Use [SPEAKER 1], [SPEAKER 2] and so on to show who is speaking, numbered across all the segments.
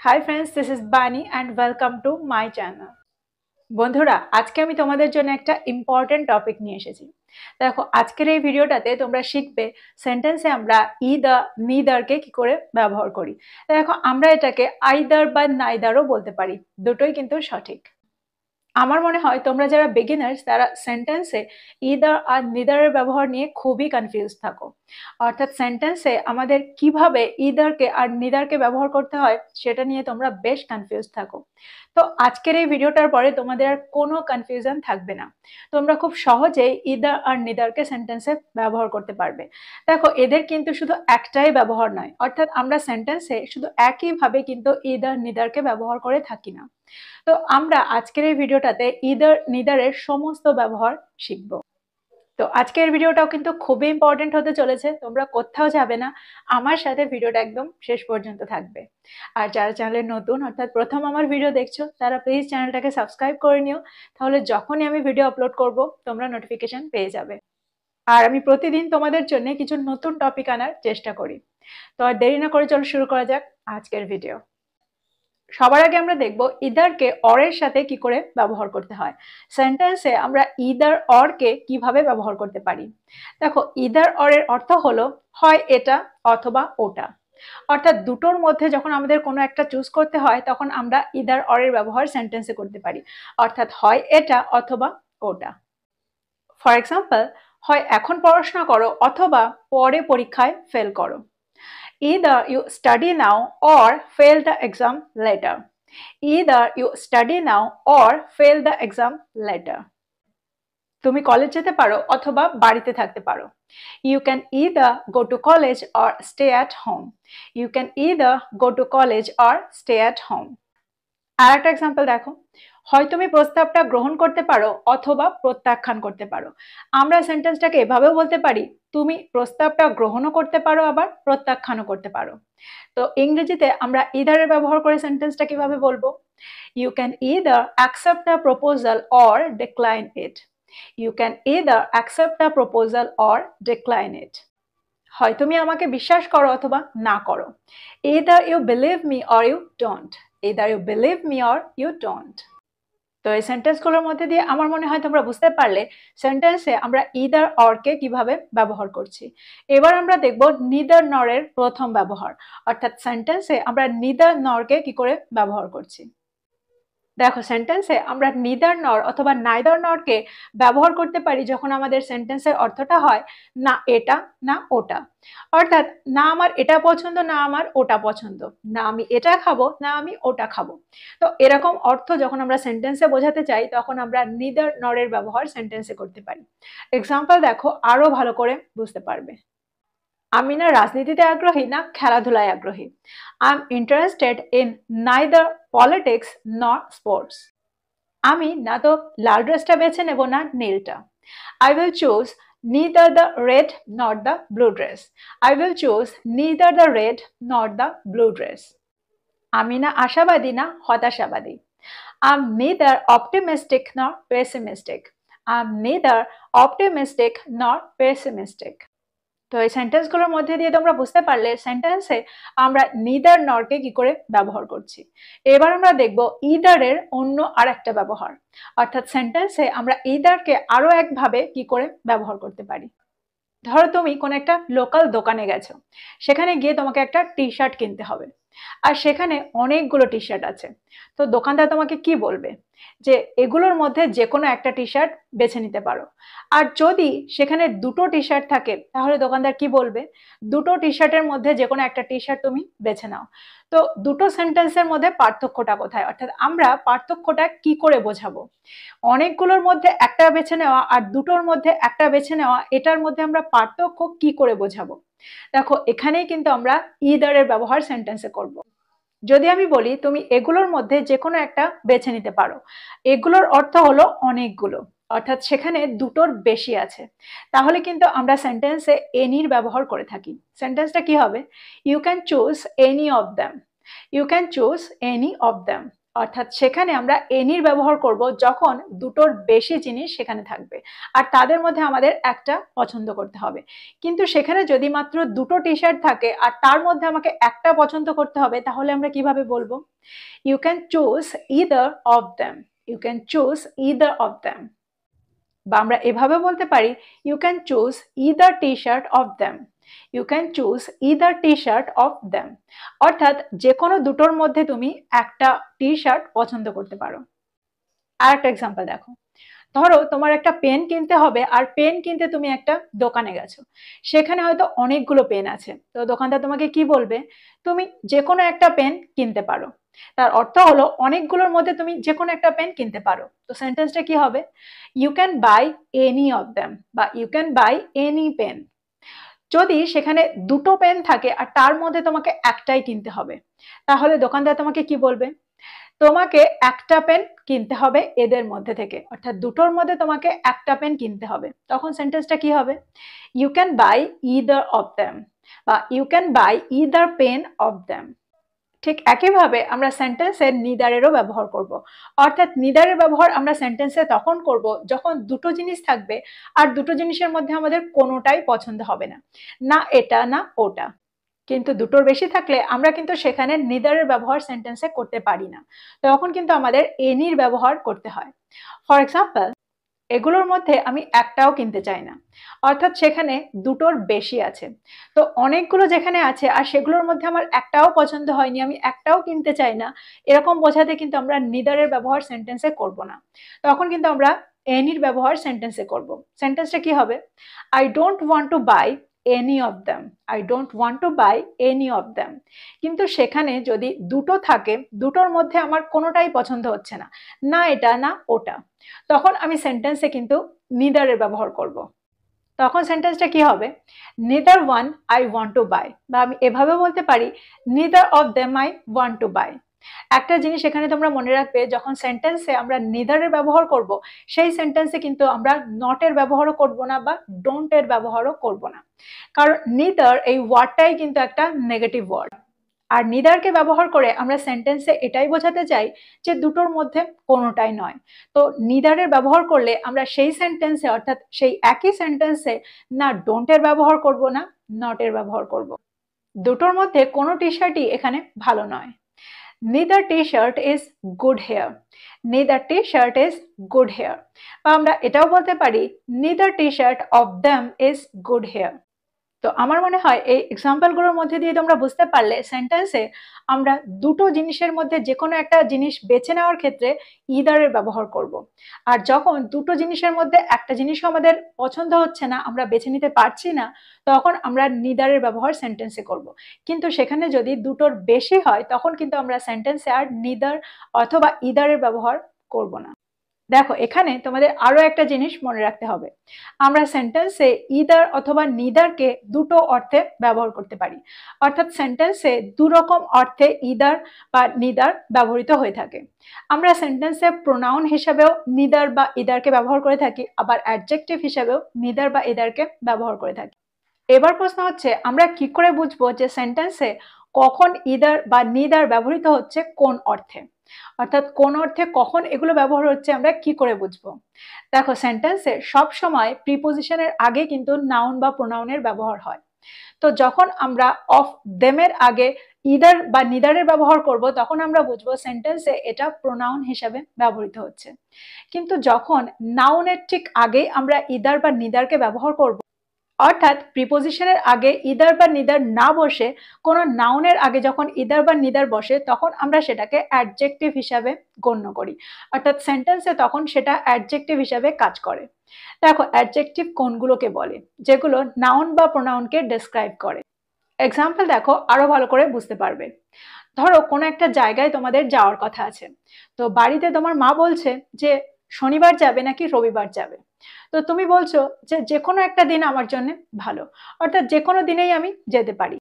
[SPEAKER 1] Hi friends, this is Bani and welcome to my channel. বন্ধুরা, আজকে আমি তোমাদের জন্য একটা ইম্পর্টেন্ট টপিক নিয়ে এসেছি। দেখো, আজকের এই ভিডিওটাতে তোমরা শিখবে সেন্টেন্সে আমরা ইদার নিদারকে কি করে ব্যবহার করি। দেখো, আমরা এটাকে আইদার বা নাইদারও বলতে পারি, দুটোই কিন্তু সঠিক। আমার মনে হয় তোমরা যারা বিগিনার্স তারা সেন্টেন্সে ইদার আর নিদারের ব্যবহার নিয়ে খুবই কনফিউজ থাকো। অর্থাৎ সেন্টেন্সে আমাদের কিভাবে ইদারকে আর নিদারকে ব্যবহার করতে হয় সেটা নিয়ে তোমরা বেশ কনফিউজ থাকো। তো আজকের এই ভিডিওটার পরে তোমাদের আর কোনো কনফিউশন থাকবে না। তোমরা খুব সহজেই ইদার আর নিদারকে সেন্টেন্সে ব্যবহার করতে পারবে। দেখো, এদের কিন্তু শুধু একটাই ব্যবহার নয়, অর্থাৎ আমরা সেন্টেন্সে শুধু একইভাবে কিন্তু ইদার নিদারকে ব্যবহার করে থাকি না। তো আমরা আজকের এই ভিডিওটাতে ইদার নিদারের সমস্ত ব্যবহার শিখব। তো আজকের ভিডিওটাও কিন্তু খুবই ইম্পর্টেন্ট হতে চলেছে, তোমরা কোথাও যাবে না, আমার সাথে ভিডিওটা একদম শেষ পর্যন্ত থাকবে। আর যারা চ্যানেলে নতুন অর্থাৎ প্রথম আমার ভিডিও দেখছো তারা প্লিজ চ্যানেলটাকে সাবস্ক্রাইব করে নিও, তাহলে যখনই আমি ভিডিও আপলোড করব তোমরা নোটিফিকেশন পেয়ে যাবে। আর আমি প্রতিদিন তোমাদের জন্য কিছু নতুন টপিক আনার চেষ্টা করি। তো আর দেরি না করে চলো শুরু করা যাক আজকের ভিডিও। সবার আগে আমরা দেখব ইদারকে অরের সাথে কি করে ব্যবহার করতে হয়। সেন্টেন্সে আমরা ইদার অরকে কিভাবে ব্যবহার করতে পারি। দেখো, ইদার অরের অর্থ হলো হয় এটা অথবা ওটা। অর্থাৎ দুটোর মধ্যে যখন আমাদের কোনো একটা চুজ করতে হয় তখন আমরা ইদার অরের ব্যবহার সেন্টেন্সে করতে পারি, অর্থাৎ হয় এটা অথবা ওটা। ফর এক্সাম্পল, হয় এখন পড়াশোনা করো অথবা পরে পরীক্ষায় ফেল করো। Either you study now or fail the exam later. Either you study now or fail the exam later. তুমি কলেজ যেতে পারো অথবা বাড়িতে থাকতে পারো। You can either go to college or stay at home. You can either go to college or stay at home. আর একটা example দেখো, হয় তুমি প্রস্তাবটা গ্রহণ করতে পারো অথবা প্রত্যাখ্যান করতে পারো। আমরা সেন্টেন্সটাকে এভাবেও বলতে পারি, তুমি প্রস্তাবটা গ্রহণও করতে পারো আবার প্রত্যাখ্যানও করতে পারো। তো ইংরেজিতে আমরা ইদারের ব্যবহার করে সেন্টেন্সটা কিভাবে বলবো? You can either accept the proposal or decline it. You can either accept the proposal or decline it. হয় তুমি আমাকে বিশ্বাস করো অথবা না করো। Either you believe me or you don't. Either you believe me or you don't. তো এই সেন্টেন্সগুলোর মধ্যে দিয়ে আমার মনে হয় তোমরা বুঝতে পারলে সেন্টেন্সে আমরা ইদার অরকে কিভাবে ব্যবহার করছি। এবার আমরা দেখব নিদার নরের প্রথম ব্যবহার, অর্থাৎ সেন্টেন্সে আমরা নিদার নরকে কি করে ব্যবহার করছি। দেখো, সেন্টেন্সে আমরা নিদার নর অথবা নাইদার নরকে ব্যবহার করতে পারি যখন আমাদের সেন্টেন্সের অর্থটা হয় না এটা না ওটা। অর্থাৎ না আমার এটা পছন্দ না আমার ওটা পছন্দ, না আমি এটা খাবো না আমি ওটা খাবো। তো এরকম অর্থ যখন আমরা সেন্টেন্সে বোঝাতে চাই তখন আমরা নিদার নরের ব্যবহার সেন্টেন্সে করতে পারি। এক্সাম্পল দেখো, আরো ভালো করে বুঝতে পারবে। আমি না রাজনীতিতে আগ্রহী না খেলাধুলায় আগ্রহী। I am interested in neither politics nor sports. আমি না তো লাল ড্রেসটা বেছে নেব না নীলটা। I will choose neither the red nor the blue dress. I will choose neither the red nor the blue dress. আমি না আশাবাদী না হতাশাবাদী। I'm neither optimistic nor pessimistic. I'm neither optimistic nor pessimistic. তো এই সেন্টেন্সগুলোর মধ্যে দিয়ে তোমরা বুঝতে পারলে সেন্টেন্সে আমরা নিদার নরকে কি করে ব্যবহার করছি। এবার আমরা দেখব ইদারের অন্য আরেকটা ব্যবহার, অর্থাৎ সেন্টেন্সে আমরা ইদারকে আরো একভাবে কি করে ব্যবহার করতে পারি। ধরো তুমি কোন একটা লোকাল দোকানে গেছো, সেখানে গিয়ে তোমাকে একটা টি শার্ট কিনতে হবে, আর সেখানে অনেকগুলো টি শার্ট আছে। তো দোকানদার তোমাকে কি বলবে যে এগুলোর মধ্যে যে কোনো একটা টি শার্ট বেছে নিতে পারো। আর যদি সেখানে দুটো টি শার্ট থাকে তাহলে দোকানদার কি বলবে, দুটো টি শার্টের মধ্যে যে কোনো একটা টি শার্ট তুমি বেছে নাও। তো দুটো সেন্টেন্সের মধ্যে পার্থক্যটা কোথায়, অর্থাৎ আমরা পার্থক্যটা কি করে বোঝাবো। অনেকগুলোর মধ্যে একটা বেছে নেওয়া আর দুটোর মধ্যে একটা বেছে নেওয়া, এটার মধ্যে আমরা পার্থক্য কি করে বোঝাবো। দেখো, এখানেই কিন্তু আমরা ইদারের ব্যবহার সেন্টেন্সে করব। যদি আমি বলি তুমি এগুলোর মধ্যে যে কোনো একটা বেছে নিতে পারো, এগুলোর অর্থ হলো অনেকগুলো, অর্থাৎ সেখানে দুটোর বেশি আছে, তাহলে কিন্তু আমরা সেন্টেন্সে এনির ব্যবহার করে থাকি। সেন্টেন্সটা কি হবে, you can choose any of them. You can choose any of them. অর্থাৎ সেখানে আমরা এনির ব্যবহার করব যখন দুটোর বেশি জিনিস সেখানে থাকবে আর তাদের মধ্যে আমাদের একটা পছন্দ করতে হবে। কিন্তু সেখানে যদি মাত্র দুটো টি শার্ট থাকে আর তার মধ্যে আমাকে একটা পছন্দ করতে হবে, তাহলে আমরা কিভাবে বলবো? You can choose either of them, you can choose either of them. বা আমরা এভাবে বলতে পারি, you can choose either T shirt of them, you can choose either T shirt of them. অর্থাৎ যে কোনো দুটোর মধ্যে তুমি একটা টি শার্ট পছন্দ করতে পারো। আর একটা এক্সাম্পল দেখো, ধরো তোমার একটা পেন কিনতে হবে আর পেন কিনতে তুমি একটা দোকানে গেছো, সেখানে হয়তো অনেকগুলো পেন আছে, তো দোকানদার তোমাকে কি বলবে? তুমি যে কোনো একটা পেন কিনতে পারো। তার অর্থ হলো অনেকগুলোর মধ্যে তুমি যে কোনো একটা পেন কিনতে পারো। তো সেন্টেন্সটা কি হবে? You can buy any of them বা you can buy any pen. যদি সেখানে দুটো পেন থাকে আর তার মধ্যে তোমাকে একটাই কিনতে হবে, তাহলে দোকানদার তোমাকে কি বলবে? তোমাকে একটা পেন কিনতে হবে এদের মধ্যে থেকে, অর্থাৎ দুটোর মধ্যে তোমাকে একটা পেন কিনতে হবে। তখন সেন্টেন্সটা কি হবে? You can buy either of them বা you can buy either pen of them. ঠিক একইভাবে আমরা সেন্টেন্সে নিদারেরও ব্যবহার করব। অর্থাৎ নিদারের ব্যবহার আমরা সেন্টেন্সে তখন করব যখন দুটো জিনিস থাকবে আর দুটো জিনিসের মধ্যে আমাদের কোনোটাই পছন্দ হবে না, না এটা না ওটা। কিন্তু দুটোর বেশি থাকলে আমরা কিন্তু সেখানে নিদারের ব্যবহার সেন্টেন্সে করতে পারি না, তখন কিন্তু আমাদের এনির ব্যবহার করতে হয়। ফর এক্সাম্পল, এগুলোর মধ্যে আমি একটাও কিনতে চাই না, অর্থাৎ সেখানে দুটোর বেশি আছে। তো অনেকগুলো যেখানে আছে আর সেগুলোর মধ্যে আমার একটাও পছন্দ হয়নি, আমি একটাও কিনতে চাই না, এরকম বোঝাতে কিন্তু আমরা নিদারের ব্যবহার সেন্টেন্সে করব না, তখন কিন্তু আমরা এনির ব্যবহার সেন্টেন্সে করব। সেন্টেন্সটা কি হবে? I don't want to buy any of them, I don't want to buy any of them. কিন্তু সেখানে যদি দুটো থাকে, দুটোর মধ্যে আমার কোনোটাই পছন্দ হচ্ছে না, না এটা না ওটা, তখন আমি সেন্টেন্সে কিন্তু নিদারের ব্যবহার করব। তখন সেন্টেন্সটা কি হবে? Neither one I want to buy, বা আমি এভাবে বলতে পারি, neither of them I want to buy. একটা জিনিস এখানে তোমরা মনে রাখবে, যখন সেন্টেন্সে আমরা নিদারের ব্যবহার করব, সেই সেন্টেন্সে কিন্তু আমরা নটের ব্যবহারও করব না বা ডোন্ট এর ব্যবহারও করব না, কারণ নিদার এই ওয়ার্ডটাই কিন্তু একটা নেগেটিভ ওয়ার্ড। আর নিদারকে ব্যবহার করে আমরা সেন্টেন্সে এটাই বোঝাতে চাই যে দুটোর মধ্যে কোনোটাই নয়। তো নিদারের ব্যবহার করলে আমরা সেই সেন্টেন্সে, অর্থাৎ সেই একই সেন্টেন্সে, না ডোন্টের ব্যবহার করব না নটের ব্যবহার করব। দুটোর মধ্যে কোনো টি শার্টই এখানে ভালো নয়। neither t-shirt is good here, neither t-shirt is good here। বা আমরা এটাও বলতে পারি, neither t-shirt of them is good here। তো আমার মনে হয় এই এক্সাম্পলগুলোর মধ্যে দিয়ে তোমরা বুঝতে পারলে সেন্টেন্সে আমরা দুটো জিনিসের মধ্যে যে কোনো একটা জিনিস বেছে নেওয়ার ক্ষেত্রে ইদারের ব্যবহার করব। আর যখন দুটো জিনিসের মধ্যে একটা জিনিসও আমাদের পছন্দ হচ্ছে না, আমরা বেছে নিতে পারছি না, তখন আমরা নিদারের ব্যবহার সেন্টেন্সে করব। কিন্তু সেখানে যদি দুটোর বেশি হয়, তখন কিন্তু আমরা সেন্টেন্সে আর নিদার অথবা ইদারের ব্যবহার করব না। দেখো, এখানে তোমাদের আরো একটা জিনিস মনে রাখতে হবে, আমরা সেন্টেন্সে ইদার অথবা নিদারকে দুটো অর্থে ব্যবহার করতে পারি। অর্থাৎ সেন্টেন্সে দুরকম অর্থে ইদার বা নিদার ব্যবহৃত হয়ে থাকে। আমরা সেন্টেন্সে প্রোনাউন হিসাবেও নিদার বা ইদারকে ব্যবহার করে থাকি, আবার অ্যাডজেক্টিভ হিসাবেও নিদার বা ইদারকে ব্যবহার করে থাকি। এবার প্রশ্ন হচ্ছে, আমরা কি করে বুঝবো যে সেন্টেন্সে কখন ইদার বা নিদার ব্যবহৃত হচ্ছে কোন অর্থে, অর্থাৎ কোন অর্থে কখন এগুলো ব্যবহার হচ্ছে আমরা কি করে বুঝবো? দেখো, সেন্টেন্সে সব সময় প্রিপোজিশনের আগে কিন্তু নাউন বা প্রোনাউনের ব্যবহার হয়। তো যখন আমরা অফ দেমের আগে ইদার বা নিদারের ব্যবহার করব, তখন আমরা বুঝবো সেন্টেন্সে এটা প্রোনাউন হিসাবে ব্যবহৃত হচ্ছে। কিন্তু যখন নাউনের ঠিক আগে আমরা ইদার বা নিদারকে ব্যবহার করব, অর্থাৎ প্রিপোজিশনের আগে ইদার বা নিদার না বসে কোনো নাউনের আগে যখন ইদার বা নিদার বসে, তখন আমরা সেটাকে অ্যাডজেক্টিভ হিসাবে গণ্য করি, অর্থাৎ সেন্টেন্সে তখন সেটা অ্যাডজেক্টিভ হিসাবে কাজ করে। দেখো, অ্যাডজেক্টিভ কোনগুলোকে বলে? যেগুলো নাউন বা প্রোনাউনকে ডেসক্রাইব করে। এক্সাম্পল দেখো, আরো ভালো করে বুঝতে পারবে। ধরো, কোনো একটা জায়গায় তোমাদের যাওয়ার কথা আছে, তো বাড়িতে তোমার মা বলছে যে শনিবার যাবে নাকি রবিবার যাবে। তো তুমি বলছো যে যে কোনো একটা দিন আমার জন্য ভালো, অর্থাৎ যে কোনো দিনেই আমি যেতে পারি।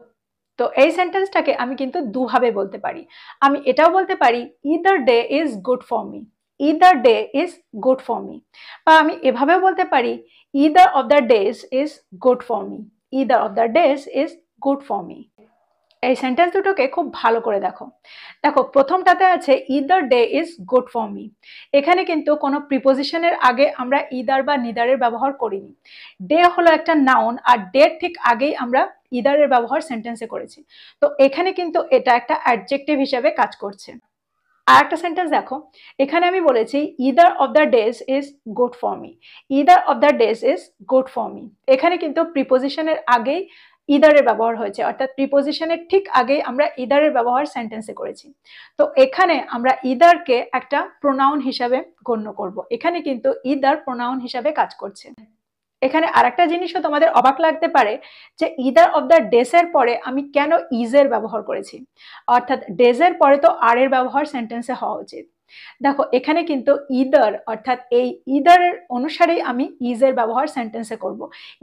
[SPEAKER 1] তো এই সেন্টেন্সটাকে আমি কিন্তু দুভাবে বলতে পারি। আমি এটাও বলতে পারি, either day is good for me, either day is good for me. বা আমি এভাবেও বলতে পারি, either of the days is good for me, either of the days is good for me. এই সেন্টেন্স দুটোকে খুব ভালো করে দেখো। দেখো প্রথমটাতে আছে either day is good for me. এখানে কিন্তু কোনো প্রিপোজিশনের আগে আমরা ইদার বা নিদারের ব্যবহার করিনি। ডে হলো একটা নাউন, আর ডের ঠিক আগেই আমরা ইদারের ব্যবহার সেন্টেন্সে করেছি। তো এখানে কিন্তু এটা একটা অ্যাডজেক্টিভ হিসেবে কাজ করছে। আর একটা সেন্টেন্স দেখো, এখানে আমি বলেছি either of the days is good for me. Either of the days is good for me, এখানে কিন্তু প্রিপোজিশনের আগেই ইদারের ব্যবহার হয়েছে, অর্থাৎ প্রিপোজিশনের ঠিক আগেই আমরা ইদারের ব্যবহার সেন্টেন্সে করেছি। তো এখানে আমরা ইদারকে একটা প্রোনাউন হিসাবে গণ্য করব। এখানে কিন্তু ইদার প্রোনাউন হিসাবে কাজ করছে। এখানে আরেকটা জিনিসও তোমাদের অবাক লাগতে পারে যে ইদার অফ দ্য ডেস এর পরে আমি কেন ইজের ব্যবহার করেছি, অর্থাৎ ডেজ এর পরে তো আর এর ব্যবহার সেন্টেন্সে হওয়া উচিত। দেখো এখানে কিন্তু ইদার অর্থাৎ এই ইদারের অনুসারেই আমি ইজের ব্যবহার সেন্টেন্সে করব।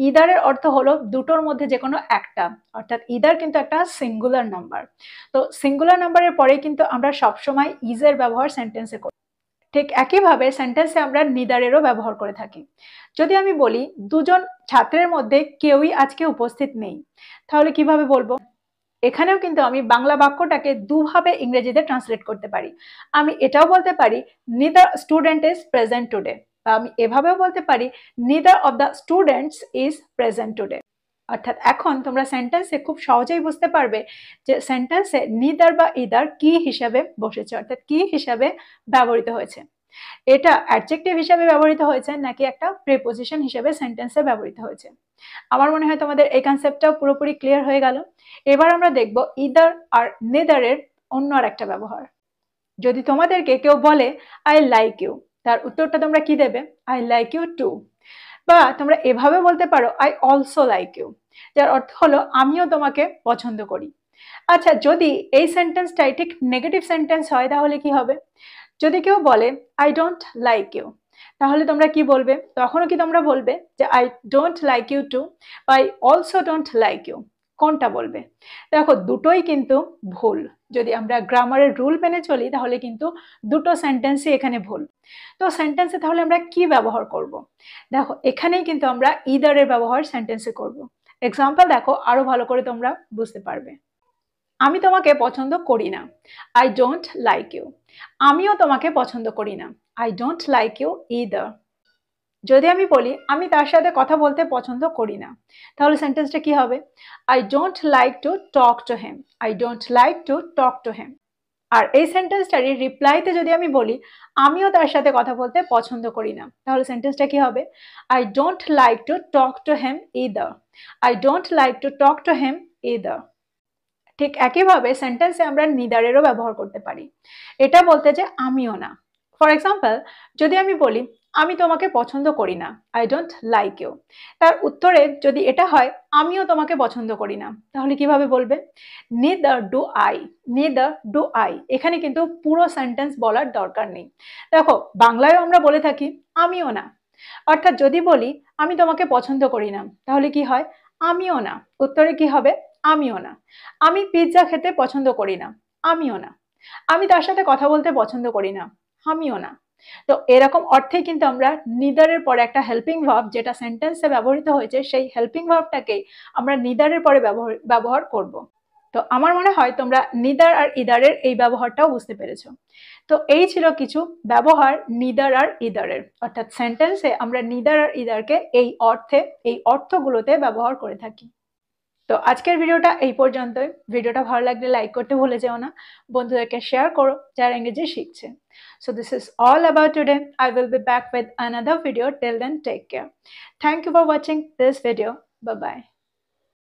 [SPEAKER 1] ইদারের অর্থ হলো দুটোর মধ্যে যে কোনো একটা, অর্থাৎ ইদার কিন্তু একটা সিঙ্গুলার নাম্বার। তো সিঙ্গুলার নাম্বারের পরে কিন্তু আমরা সবসময় ইজের ব্যবহার সেন্টেন্সে করব। ঠিক একইভাবে সেন্টেন্সে আমরা নিদারেরও ব্যবহার করে থাকি। যদি আমি বলি দুজন ছাত্রের মধ্যে কেউই আজকে উপস্থিত নেই, তাহলে কিভাবে বলবো? এখানেও কিন্তু আমি বাংলা বাক্যটাকে দুভাবে ইংরেজিতে ট্রান্সলেট করতে পারি। আমি এটাও বলতে পারি neither student is present today, বা আমি এভাবেও বলতে পারি neither of the students is present today. অর্থাৎ এখন তোমরা সেন্টেন্সে খুব সহজেই বুঝতে পারবে যে সেন্টেন্সে নিদার বা ইদার কি হিসাবে বসেছে, অর্থাৎ কি হিসাবে ব্যবহৃত হয়েছে। এটা অ্যাডজেক্টিভ হিসাবে ব্যবহৃত হয়েছে নাকি একটা প্রিপোজিশন হিসেবে সেন্টেন্সে ব্যবহৃত হয়েছে। আমার মনে হয় তোমাদের এই কনসেপ্টটাও পুরোপুরি ক্লিয়ার হয়ে গেল। এবার আমরা দেখব ইদার আর নেদারের অন্য আর একটা ব্যবহার। যদি তোমাদেরকে কেউ বলে আই লাইক ইউ, তার উত্তরটা তোমরা কি দেবে? I like you too. বা তোমরা এভাবে বলতে পারো আই অলসো লাইক ইউ, যার অর্থ হলো আমিও তোমাকে পছন্দ করি। আচ্ছা, যদি এই সেন্টেন্সটাই ঠিক নেগেটিভ সেন্টেন্স হয় তাহলে কি হবে? যদি কেউ বলে আই ডোন্ট লাইক ইউ, তাহলে তোমরা কি বলবে? তখনও কি তোমরা বলবে যে I don't like you too বা I also don't like you? কোনটা বলবে? দেখো দুটোই কিন্তু ভুল। যদি আমরা গ্রামারের রুল মেনে চলি তাহলে কিন্তু দুটো সেন্টেন্সই এখানে ভুল। তো সেন্টেন্সে তাহলে আমরা কি ব্যবহার করব? দেখো এখানেই কিন্তু আমরা ইদারের ব্যবহার সেন্টেন্সে করব। এক্সাম্পল দেখো, আরো ভালো করে তোমরা বুঝতে পারবে। আমি তোমাকে পছন্দ করি না, আই ডোন্ট লাইক ইউ। আমিও তোমাকে পছন্দ করি না, I don't like you either. যদি আমি বলি আমি তার সাথে কথা বলতে পছন্দ করি না, তাহলে সেন্টেন্সটা কি হবে? I don't like to talk to him, I don't like to talk to him. আর এই সেন্টেন্সটারই রিপ্লাইতে যদি আমি বলি আমিও তার সাথে কথা বলতে পছন্দ করি না, তাহলে সেন্টেন্সটা কি হবে? I don't like to talk to him either, I don't like to talk to him either. ঠিক একইভাবে সেন্টেন্সে আমরা নিদারেরও ব্যবহার করতে পারি। এটা বলতে যে আমিও না। ফর এক্সাম্পল, যদি আমি বলি আমি তোমাকে পছন্দ করি না, আই ডোন্ট লাইক ইউ, তার উত্তরে যদি এটা হয় আমিও তোমাকে পছন্দ করি না, তাহলে কিভাবে বলবে? Neither do I, neither do I. এখানে কিন্তু পুরো সেন্টেন্স বলার দরকার নেই। দেখো বাংলায়ও আমরা বলে থাকি আমিও না, অর্থাৎ যদি বলি আমি তোমাকে পছন্দ করি না, তাহলে কি হয়? আমিও না। উত্তরে কি হবে? আমিও না। আমি পিৎজা খেতে পছন্দ করি না, আমিও না। আমি তার সাথে কথা বলতে পছন্দ করি না, আমিও না। তো এরকম অর্থে কিন্তু আমরা নিদারের পরে একটা হেল্পিং ভার্ব যেটা সেন্টেন্সে ব্যবহৃত হয়েছে সেই হেল্পিং ভার্বটাকেই আমরা নিদারের পরে ব্যবহার করব। তো আমার মনে হয় তোমরা নিদার আর ইদারের এই ব্যবহারটাও বুঝতে পেরেছো। তো এই ছিল কিছু ব্যবহার নিদার আর ইদারের, অর্থাৎ সেন্টেন্সে আমরা নিদার আর ইদারকে এই অর্থে, এই অর্থগুলোতে ব্যবহার করে থাকি। তো আজকের ভিডিওটা এই পর্যন্তই। ভিডিওটা ভালো লাগলে লাইক করতে ভুলে যেও না, বন্ধুদেরকে শেয়ার করো যারা ইংরেজি শিখছে। So this is all about today. I will be back with another video. Till then, take care. Thank you for watching this video. Bye bye.